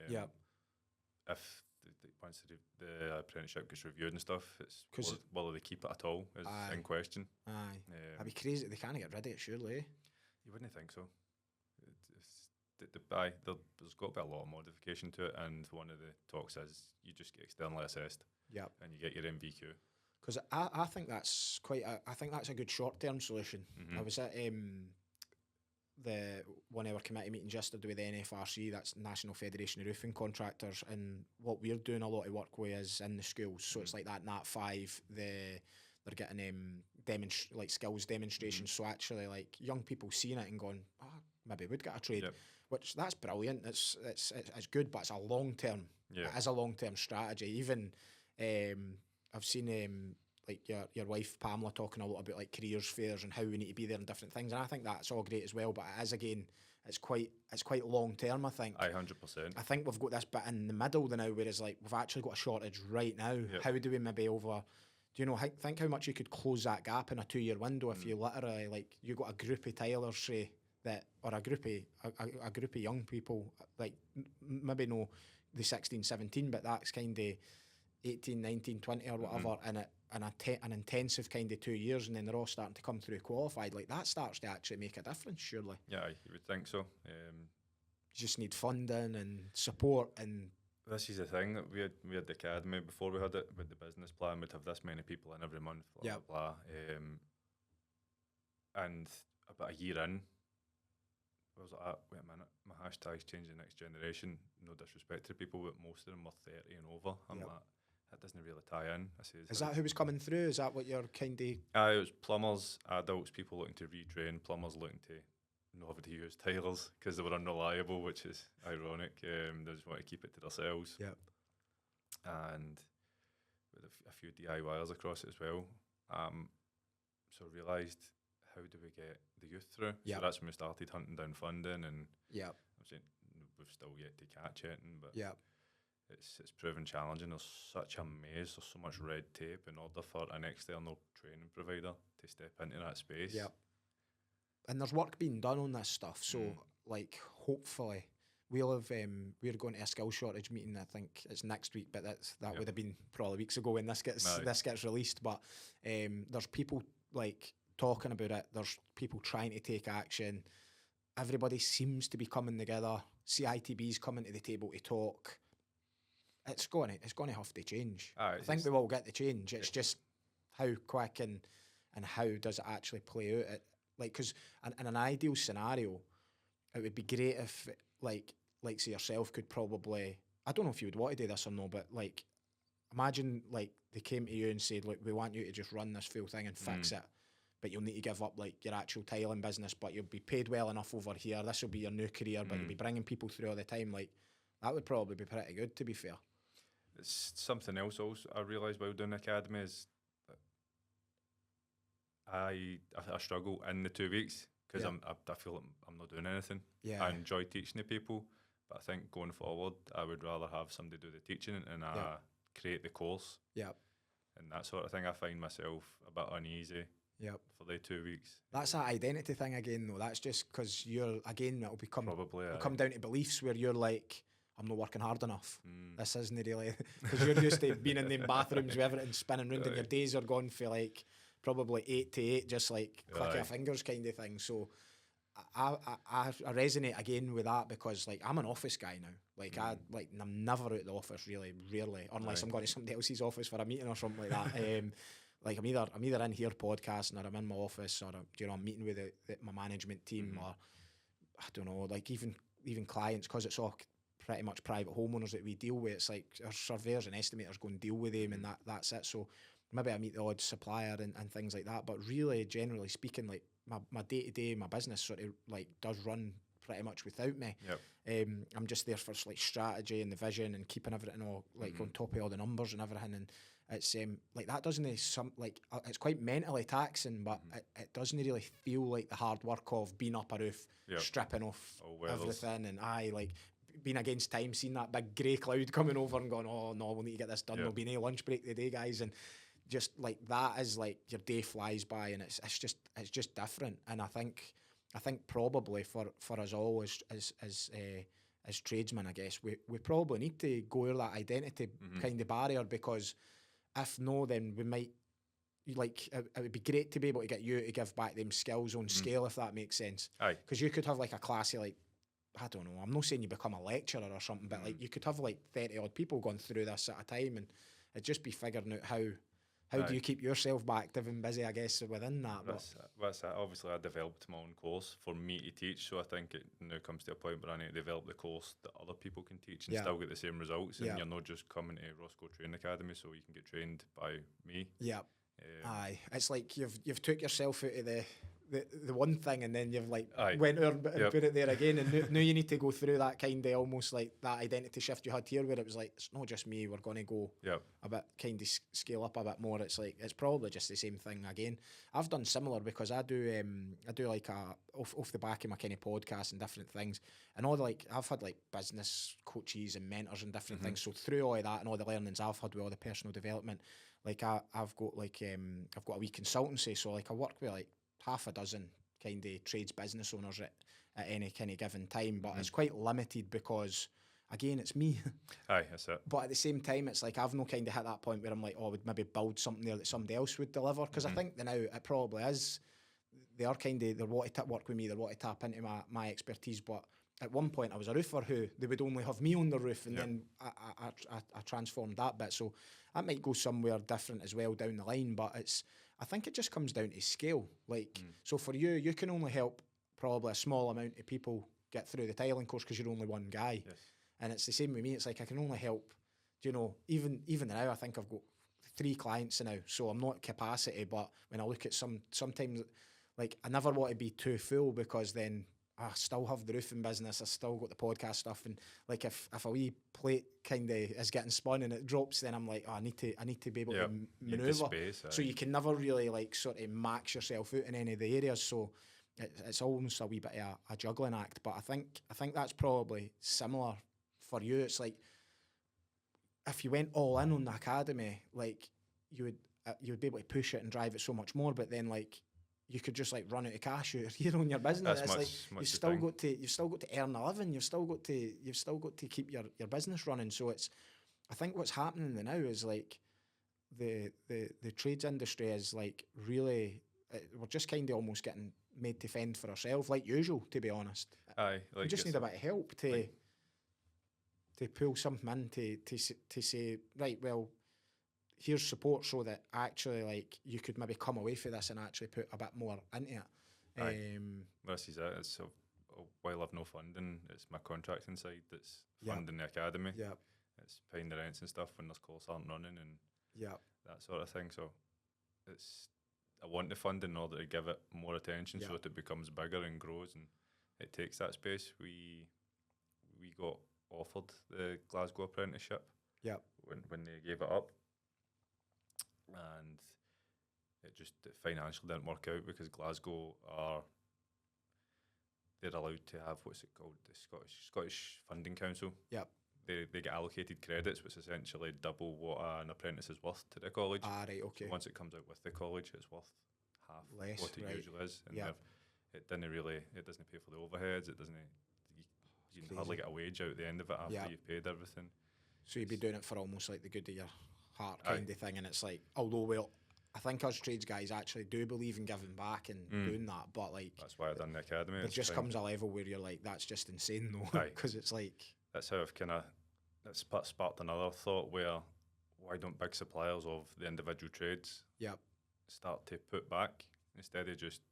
If once the apprenticeship gets reviewed and stuff, it's will they keep it at all is in question. That'd be crazy. They can't get rid of it, surely. You wouldn't think so. There's got to be a lot of modification to it, and one of the talks is you just get externally assessed, and you get your MVQ. Because I think that's a good short-term solution. I was at the one of our committee meetings yesterday with the NFRC, that's National Federation of Roofing Contractors, and what we're doing a lot of work with is in the schools. So it's like that Nat 5, they're getting like skills demonstrations. So actually, like, young people seeing it and going, maybe would get a trade, which that's brilliant. It's good, but it's a long term. It is a long term strategy. Even I've seen like your wife Pamela talking a lot about like careers fairs and how we need to be there and different things, and I think that's all great as well. But it is, again, it's quite long term. I think. 100%. I think we've got this bit in the middle now, whereas like we've actually got a shortage right now. How do we maybe think how much you could close that gap in a 2-year window if you literally, like, you got a group of tilers, say, that, or a group of young people, like maybe no the 16, 17, but that's kind of 18, 19, 20 or whatever, and an intensive kind of 2 years, and then they're all starting to come through qualified. Like, that starts to actually make a difference, surely. Yeah, you would think so. You just need funding and support. And this is the thing, that we had the academy before we had it with the business plan. We'd have this many people in every month, blah blah. And about a year in, I was like, wait a minute, my hashtag's changing next generation. No disrespect to people, but most of them were 30 and over. I'm like, that doesn't really tie in. Is that who was coming through? Is that what you're kind of... It was plumbers, adults, people looking to retrain, plumbers looking to know how to use tilers because they were unreliable, which is ironic. They just want to keep it to themselves. And with a few DIYers across it as well. So I realised, how do we get the youth through? So that's when we started hunting down funding, and I'm saying we've still yet to catch it, but it's proven challenging. There's such a maze, there's so much red tape in order for an external training provider to step into that space. And there's work being done on this stuff, so like, hopefully we'll have we're going to a skill shortage meeting. I think it's next week, but that would have been probably weeks ago when this gets released. But there's people like talking about it. There's people trying to take action. Everybody seems to be coming together. CITB's coming to the table to talk. it's going to have to change. Aye, I think we will get the change. It's just how quick and how does it actually play out. Like, because in an ideal scenario, it would be great if, like say yourself could probably, I don't know if you would want to do this or no, but like, imagine like they came to you and said, look, we want you to just run this full thing and fix it, but you'll need to give up like your actual tiling business, but you'll be paid well enough over here. This will be your new career, but you'll be bringing people through all the time. Like, that would probably be pretty good, to be fair. It's something else also I realised while doing the academy is that I struggle in the 2 weeks because I feel like I'm not doing anything. Yeah. I enjoy teaching the people, but I think going forward, I would rather have somebody do the teaching and I create the course. Yeah. And that sort of thing. I find myself a bit uneasy. Yep. For the 2 weeks. That's that identity thing again, though. That's just because it'll become Probably, it'll come down to beliefs where you're like, I'm not working hard enough. This isn't really, because you're used to being in them bathrooms with everything spinning round and your days are gone for like probably 8 to 8, just like click your fingers kind of thing. So I resonate again with that because like I'm an office guy now. Like I'm never out the office really, rarely, unless I'm going to somebody else's office for a meeting or something like that. Like I'm either in here podcasting or I'm in my office or I'm meeting with my management team or I don't know, like even clients, because it's all pretty much private homeowners that we deal with. It's like our surveyors and estimators go and deal with them and that's it. So maybe I meet the odd supplier and things like that, but really generally speaking, like my day-to-day, my business sort of like does run pretty much without me. Yep. I'm just there for like strategy and the vision and keeping everything all like on top of all the numbers and everything, and it's like that doesn't it's quite mentally taxing, but it doesn't really feel like the hard work of being up a roof, stripping off everything, and like being against time, seeing that big grey cloud coming over and going, oh no, we'll need to get this done. There'll be no lunch break today, guys, and just like that is like your day flies by, and it's just different. And I think probably for us all as tradesmen, I guess we probably need to go over that identity kind of barrier, because if no, then we might, like, it would be great to be able to get you to give back them skills on scale, if that makes sense. Aye. Because you could have like a class of like, I don't know, I'm not saying you become a lecturer or something, but like you could have like 30 odd people going through this at a time, and it'd just be figuring out how do you keep yourself active and busy, I guess, within that. That's it. Obviously, I developed my own course for me to teach, so I think it now comes to a point where I need to develop the course that other people can teach and still get the same results. And you're not just coming to ROSSCO Training Academy, so you can get trained by me. Yeah. Aye. It's like you've took yourself out of the one thing, and then you've like went over and put it there again, and now you need to go through that kind of almost like that identity shift you had here, where it was like, it's not just me, we're going to go a bit kind of scale up a bit more. It's like it's probably just the same thing again. I've done similar because I do like a off the back of my kind of podcast and different things, and all the like I've had like business coaches and mentors and different things. So through all of that and all the learnings I've had with all the personal development, like I've got like I've got a wee consultancy, so like I work with like half a dozen kind of trades business owners at any kind of given time, but it's quite limited because again it's me. Aye, that's it. But at the same time it's like I've no kind of hit that point where I'm like, oh, I would maybe build something there that somebody else would deliver, because I think that now it probably is, they're wanting to work with me, they're wanting to tap into my expertise. But at one point I was a roofer who they would only have me on the roof, and then I transformed that bit, so that might go somewhere different as well down the line. But I think it just comes down to scale. Like, so for you can only help probably a small amount of people get through the tiling course because you're only one guy. Yes. And it's the same with me. It's like I can only help, even now I think I've got 3 clients now, so I'm not at capacity. But when I look at sometimes, like I never want to be too full, because then I still have the roofing business, I still got the podcast stuff, and like if a wee plate kind of is getting spun and it drops, then I'm like, oh, I need to be able to manoeuvre. Space, so you can never really like sort of max yourself out in any of the areas. So it's almost a wee bit of a juggling act. But I think that's probably similar for you. It's like if you went all in on the academy, like you would be able to push it and drive it so much more. But then like you could just like run out of cash out here on your business. That's it's much you've still got to earn a living. You've still got to keep your business running. So I think what's happening now is like the trades industry is like really we're just kind of almost getting made to fend for ourselves like usual, to be honest. Aye, like we just need a bit of help to pull something in to say, right, well, here's support so that actually, like, you could maybe come away from this and actually put a bit more into it. This is it. It's while I've no funding, it's my contracting side that's funding the academy. Yeah. It's paying the rents and stuff when those courses aren't running and that sort of thing. So I want the funding in order to give it more attention so that it becomes bigger and grows and it takes that space. We got offered the Glasgow apprenticeship when they gave it up, and it financially didn't work out because Glasgow they're allowed to have, what's it called, the Scottish Funding Council. They get allocated credits, which is essentially double what an apprentice is worth to the college. Right, okay. So once it comes out with the college, it's worth half less what it usually is. And it doesn't pay for the overheads. You can hardly get a wage out at the end of it after you've paid everything. So you'd be doing it for almost like the good of your heart kind of thing, and it's like, although I think us trades guys actually do believe in giving back and doing that, but like that's why I've done the academy. There just comes a level where you're like, that's just insane though, because it's like that's how I've that's sparked another thought where why don't big suppliers of the individual trades start to put back instead of just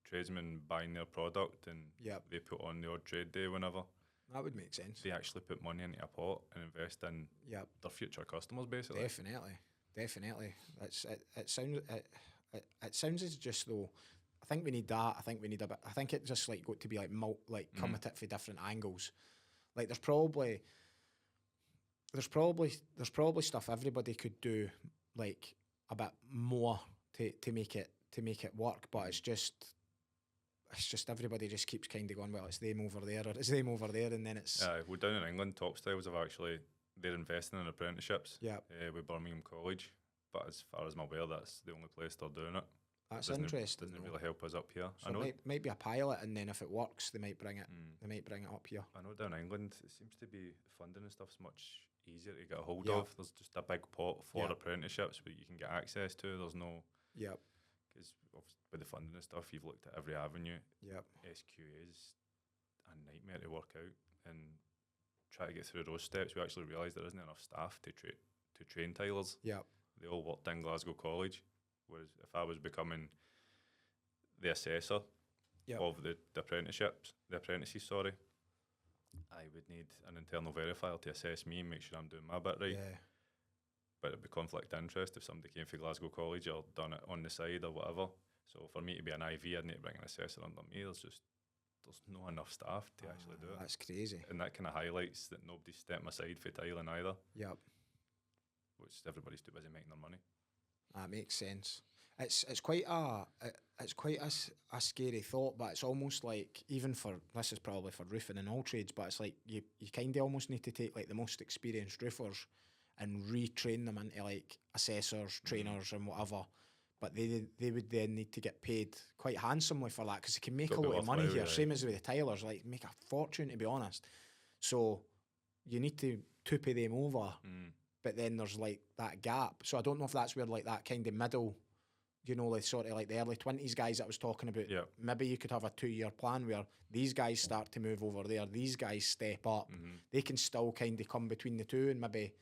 tradesmen buying their product and they put on the odd trade day whenever. That would make sense. They actually put money into a pot and invest in their future customers, basically. Definitely. It sounds as just though. I think we need that. I think we need a bit. I think it just like got to be like come at it for different angles. Like there's probably stuff everybody could do like a bit more to make it work, but it's just everybody just keeps kind of going, well, it's them over there or it's them over there, and then it's well, down in England, Top Styles they're investing in apprenticeships with Birmingham College, but as far as I'm aware, that's the only place they're doing it. That's interesting. Doesn't really help us up here. So I know it might be a pilot, and then if it works, they might bring it. They might bring it up here. I know down in England, it seems to be funding and stuff's much easier to get a hold of. There's just a big pot for apprenticeships that you can get access to. There's no because with the funding and stuff, you've looked at every avenue. SQA is a nightmare to work out and try to get through those steps. We actually realised there isn't enough staff to train tilers. They all worked in Glasgow College. Whereas if I was becoming the assessor of the apprentices, I would need an internal verifier to assess me and make sure I'm doing my bit right. But it'd be conflict of interest if somebody came from Glasgow College or done it on the side or whatever. So for me to be an IV, I'd need to bring an assessor under me. There's no enough staff to actually do it. That's crazy. And that kind of highlights that nobody's stepping aside for tiling either. Which everybody's too busy making their money. That makes sense. It's quite a scary thought, but it's almost like, even for, this is probably for roofing and all trades, but it's like you kind of almost need to take like the most experienced roofers and retrain them into like assessors, trainers and whatever, but they would then need to get paid quite handsomely for that, because they can make a lot of money here, same as with the tilers, like make a fortune, to be honest. So you need to pay them over. But then there's like that gap. So I don't know if that's where like that kind of middle, like sort of like the early 20s guys that I was talking about. Maybe you could have a 2-year plan where these guys start to move over there, these guys step up. They can still kind of come between the two and maybe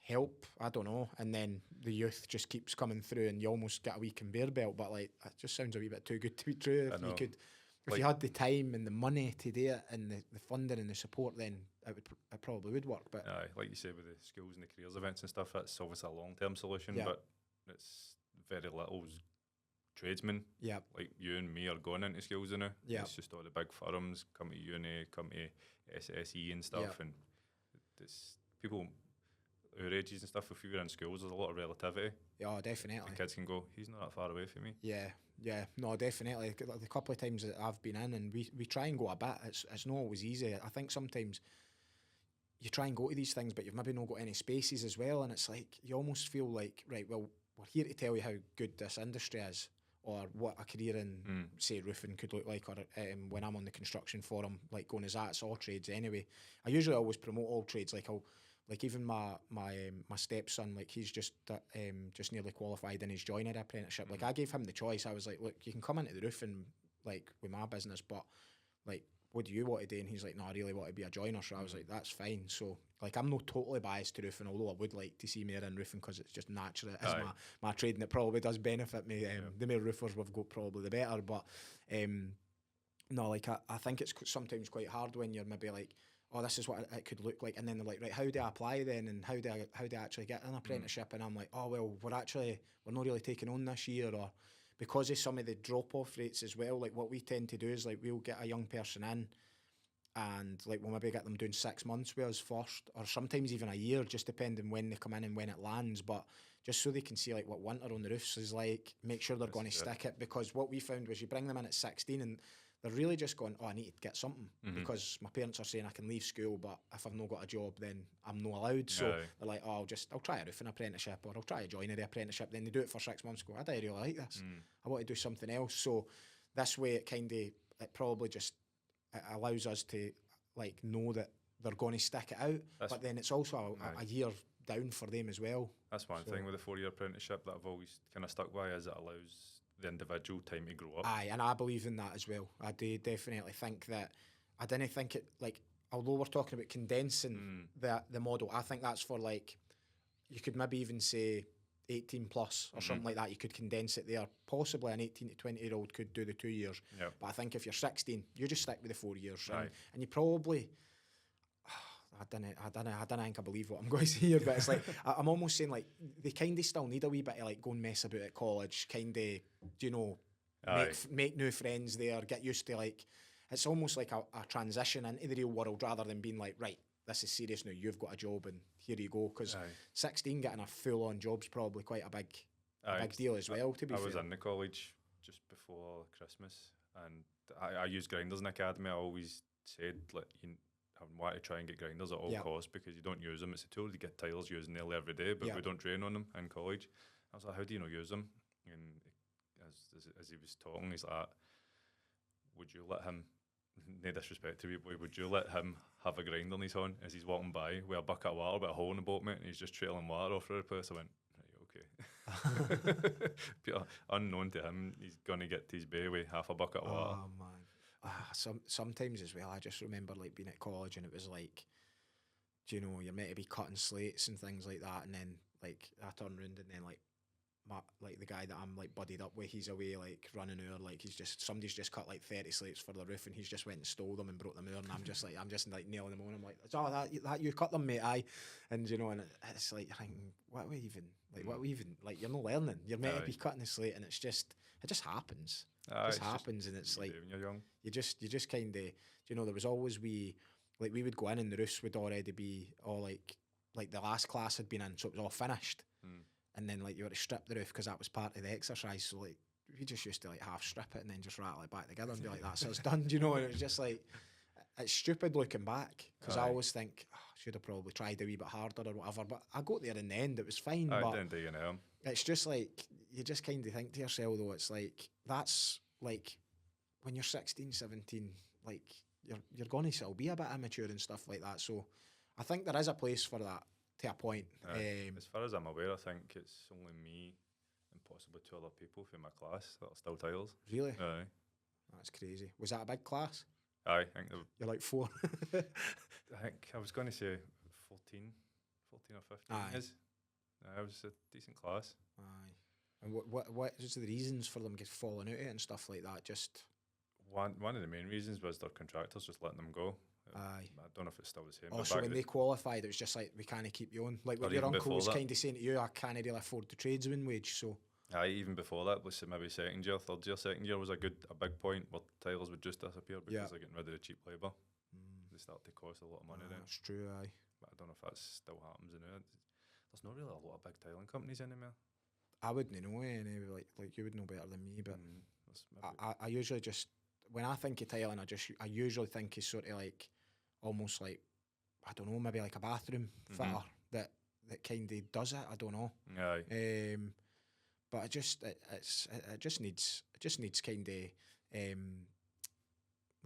help. I don't know. And then the youth just keeps coming through and you almost get a wee conveyor belt. But like, it just sounds a wee bit too good to be true. If you had the time and the money to do it and the funding and the support, then it probably would work. But like you say, with the schools and the careers events and stuff, that's obviously a long-term solution, but it's very little tradesmen like you and me are going into schools now. It's just all the big firms come to uni, come to SSE and stuff, and it's people our ages and stuff. If we were in schools, there's a lot of relativity. Yeah, definitely. The kids can go, he's not that far away from me. No, definitely. The couple of times that I've been in, and we try and go a bit, it's not always easy. I think sometimes you try and go to these things, but you've maybe not got any spaces as well, and it's like you almost feel like, right, well, we're here to tell you how good this industry is, or what a career in, say, roofing could look like, or when I'm on the construction forum, like going as that, it's all trades anyway. I usually always promote all trades, like even my stepson, like he's just nearly qualified in his joinery apprenticeship. Like I gave him the choice. I was like, look, you can come into the roofing like with my business, but like what do you want to do? And he's like, no, I really want to be a joiner. So I was like, that's fine. So like, I'm not totally biased to roofing, although I would like to see more in roofing because it's just natural. It is my trade, and it probably does benefit me. The more roofers we've got, probably the better. But no, like I think it's sometimes quite hard when you're maybe like, oh, this is what it could look like, and then they're like, right, how do I apply then, and how do I actually get an apprenticeship? And I'm like, oh well, we're not really taking on this year, or because of some of the drop off rates as well. Like what we tend to do is like we'll get a young person in, and like we'll maybe get them doing 6 months with us first, or sometimes even a year, just depending when they come in and when it lands. But just so they can see like what winter on the roofs is like, make sure they're going to stick it, because what we found was you bring them in at 16 and they're really just going, oh, I need to get something because my parents are saying I can leave school, but if I've not got a job, then I'm not allowed. So they're like, oh, I'll try a roofing apprenticeship, or I'll try a joinery apprenticeship. Then they do it for 6 months, go, I don't really like this. I want to do something else. So this way it probably just it allows us to like know that they're going to stick it out. But then it's also a year down for them as well. That's one thing with the 4-year apprenticeship that I've always kind of stuck by, is it allows the individual time to grow up. Aye, and I believe in that as well. I do definitely think that. I didn't think it, like, although we're talking about condensing the model, I think that's for like, you could maybe even say 18 plus or something like that. You could condense it there. Possibly an 18 to 20-year-old could do the 2 years. Yep. But I think if you're 16, you just stick with the 4 years. And you probably, I don't think I believe what I'm going to say here, but it's like, I'm almost saying like, they kind of still need a wee bit of like go and mess about at college, kind of, you know, make new friends there, get used to like, it's almost like a transition into the real world, rather than being like, right, this is serious now, you've got a job and here you go. Because 16, getting a full-on job's probably quite a big deal as well, to be fair. I was in the college just before Christmas, and I used grinders in the academy. I always said, like, I want to try and get grinders at all costs, because you don't use them. It's a tool to get tilers using nearly every day, but we don't train on them in college. I was like, how do you not use them? And as he was talking, he's like, would you let him, no disrespect to you, boy, would you let him have a grinder in his hand as he's walking by with a bucket of water, but a hole in the boat, mate, and he's just trailing water off the place? I went, right, okay. Unknown to him, he's going to get to his bay with half a bucket of water. Oh, man. Sometimes as well, I just remember like being at college, and it was like, do you know, you're meant to be cutting slates and things like that, and then like I turn around and then like the guy that I'm like buddied up with, he's away like running over, like somebody's just cut like 30 slates for the roof, and he's just went and stole them and brought them over, and I'm just like nailing them on. I'm like, oh, that you cut them, mate, aye. And you know, and it's like, what are we even like, you're not learning, you're meant to be cutting the slate, and it just happens. It just happens, and it's like, when you're young, you just kind of, you know, there was always we would go in and the roofs would already be all like the last class had been in, so it was all finished. And then like you were to strip the roof because that was part of the exercise. So like we just used to like half strip it and then just rattle it back together and be like, that's us done, you know. And it was just like, it's stupid looking back, because I always think, I should have probably tried a wee bit harder or whatever. But I got there in the end, it was fine. But it's just like, you just kind of think to yourself though, it's like, that's like when you're 16, 17, like you're going to still be a bit immature and stuff like that. So I think there is a place for that, to a point. As far as I'm aware, I think it's only me and possibly 2 other people from my class that are still tilers. Really? Aye. That's crazy. Was that a big class? Aye, I think you're like 4. I think I was going to say 14 or 15. Aye. It was a decent class. Aye. And what was the reasons for them falling out of it and stuff like that? Just one of the main reasons was their contractors just letting them go. Aye. I don't know if it's still the same. Oh, so when they qualified, it was just like, we can't keep you on. Like what your uncle was kind of saying to you, I can't really afford the tradesman wage, so. Aye, even before that, let's say maybe second year was a big point where tilers would just disappear because they're getting rid of the cheap labour. They start to cost a lot of money then. That's true, aye. But I don't know if that still happens now. There's not really a lot of big tiling companies anymore. I wouldn't know any, like you would know better than me, but I usually just, when I think of tiling, I usually think it's sort of like, almost like, I don't know, maybe like a bathroom fitter that kind of does it. I don't know. Aye. But it just needs kind of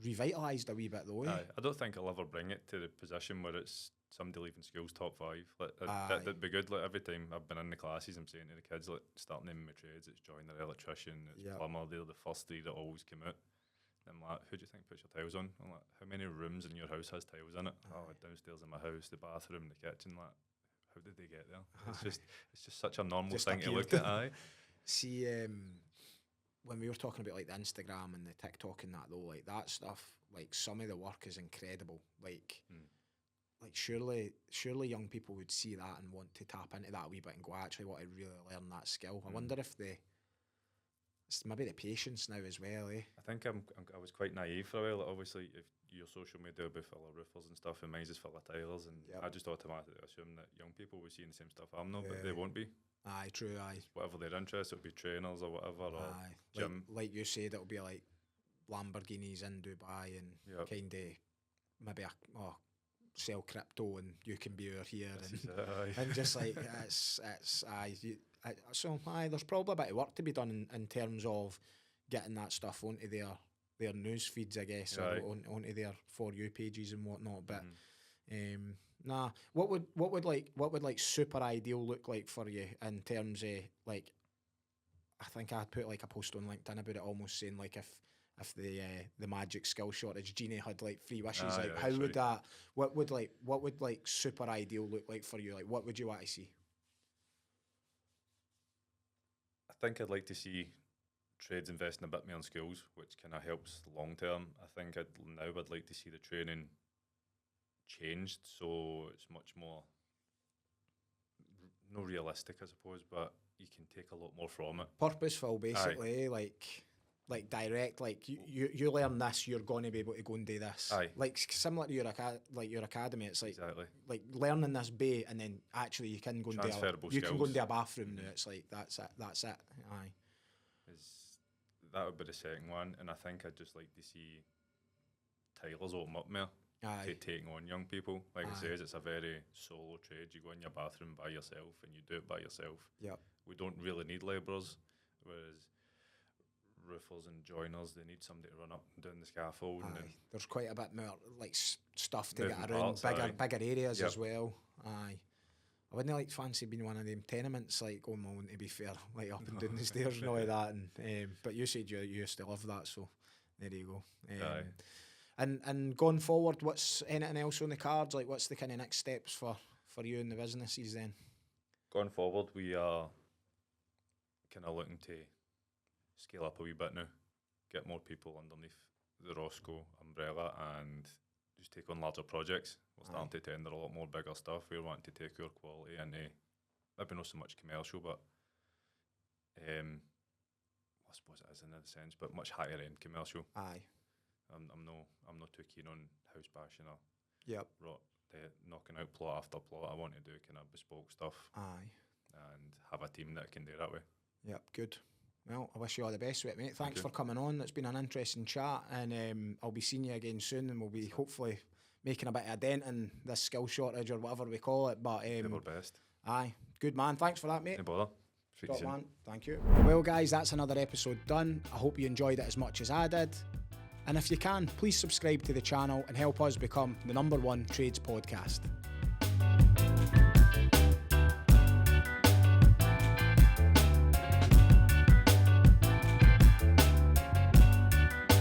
revitalised a wee bit though. Aye. I don't think I'll ever bring it to the position where it's somebody leaving school's top 5. Like, that'd be good. Like every time I've been in the classes, I'm saying to the kids, like, start naming my trades. It's joiner, electrician, it's plumber. They're the first 3 that always come out. I'm like, who do you think puts your tiles on? I'm like, how many rooms in your house has tiles in it? Oh, downstairs in my house, the bathroom, the kitchen. Like, how did they get there? It's just such a normal Just thing to appeared. look at. Aye. See, when we were talking about like the Instagram and the TikTok and that though, like that stuff, like some of the work is incredible. Like surely young people would see that and want to tap into that a wee bit and go, I actually want to really learn that skill. I wonder if it's maybe the patience now as well, eh? I think I was quite naive for a while. Like, obviously, if your social media will be full of roofers and stuff, and mine's just full of tilers, and I just automatically assume that young people will see the same stuff I'm not, but they won't be. Aye, true, aye. Whatever they're interested, it'll be trainers or whatever, or gym. Like you said, it'll be like Lamborghinis in Dubai and kind of maybe sell crypto and you can be over here and just like there's probably a bit of work to be done in terms of getting that stuff onto their news feeds, I guess, or onto their For You pages and whatnot. But what would like super ideal look like for you in terms of like, I think I'd put like a post on LinkedIn about it, almost saying like if the magic skill shortage genie had like 3 wishes, like how would that, what would like super ideal look like for you? Like what would you want to see? I think I'd like to see trades investing a bit more in skills, which kind of helps long term. I think I'd like to see the training changed so it's much more no realistic, I suppose, but you can take a lot more from it. Purposeful, basically. Like direct, like you learn this, you're going to be able to go and do this. Aye. Like similar to your academy, it's like exactly. Like learning this bay, and then actually you can go and can go into a bathroom now. It's like that's it. Aye. That would be the second one, and I think I'd just like to see tilers open up more to taking on young people. Like I says, it's a very solo trade. You go in your bathroom by yourself and you do it by yourself. Yep. We don't really need labourers, whereas roofers and joiners, they need somebody to run up and down the scaffold. And there's quite a bit more like stuff to moving get around, parts, bigger areas as well. Aye. I wouldn't like fancy being one of them tenements, like going on, to be fair, like up and down the stairs and all of that. And but you said you used to love that, so there you go. And going forward, what's anything else on the cards? Like, what's the kind of next steps for you in the businesses then? Going forward, we are kind of looking to scale up a wee bit now, get more people underneath the ROSSCO umbrella and just take on larger projects. We're starting to tender a lot more bigger stuff. We're wanting to take our quality into maybe not so much commercial, but I suppose it is in a sense, but much higher end commercial. Aye. I'm not too keen on house bashing or knocking out plot after plot. I want to do kind of bespoke stuff. Aye. And have a team that can do it that way. Yep, good. Well, I wish you all the best with it, mate. Thanks for coming on. It's been an interesting chat, and I'll be seeing you again soon, and we'll be hopefully making a bit of a dent in this skill shortage or whatever we call it. But do our best. Aye, good man. Thanks for that, mate. No bother. Top man. Thank you. Well, guys, that's another episode done. I hope you enjoyed it as much as I did. And if you can, please subscribe to the channel and help us become the #1 trades podcast.